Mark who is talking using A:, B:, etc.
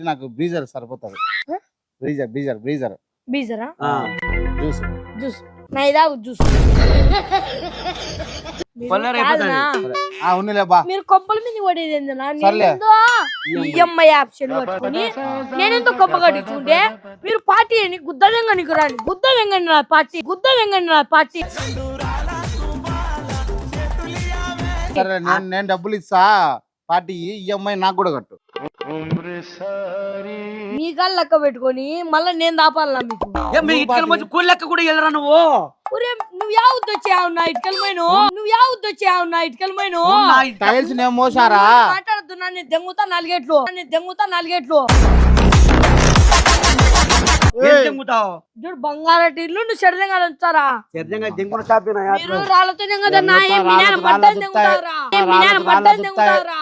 A: నాకు బ్రీజర్ సరిపోతుంది. Brezza Brezza Brezza
B: బీజరా
A: juice
B: juice నా ఇదా జ్యూస్
A: ఉన్నలే బా.
B: మీరు కొంపల మీద పడేది ఏందన్నా?
A: సర్లే.
B: ఈఎంఐ ఆప్షన్ పట్టుకుని నేనెంతో కొంప కట్టించుకుంటే మీరు పార్టీ అని గుద్ద వెంగనికి రాని గుద్ద వెంగని రా పార్టీ గుద్ద వెంగని రా పార్టీ.
A: సరే నేను డబ్బులు ఇస్తా పార్టీ ఈఎంఐ నాకు కూడా కట్టు.
B: మీ కాళ్ళు లెక్క పెట్టుకొని మళ్ళీ నేను దాపాలన్నా మీకు
C: కూలి లెక్క కూడా వెళ్ళరా నువ్వు?
B: ఒరే నువ్వు యా ఉద్దొచ్చావు నా ఇటుకలమైన నువ్వు యా ఉద్దొచ్చావు నా ఇటుకలమైన
A: టైల్స్ నేను మోసారా?
B: మాట్లాడుతున్నా నేను దెంగుతా నాలుగేట్లు చూడు బంగారటి ఇల్లు నువ్వు చెడదంగా ఉంచారా? మీరు రాళ్ళతో దెంగదన్నా మీ నాన్న మడ్డని దెంగుతారా?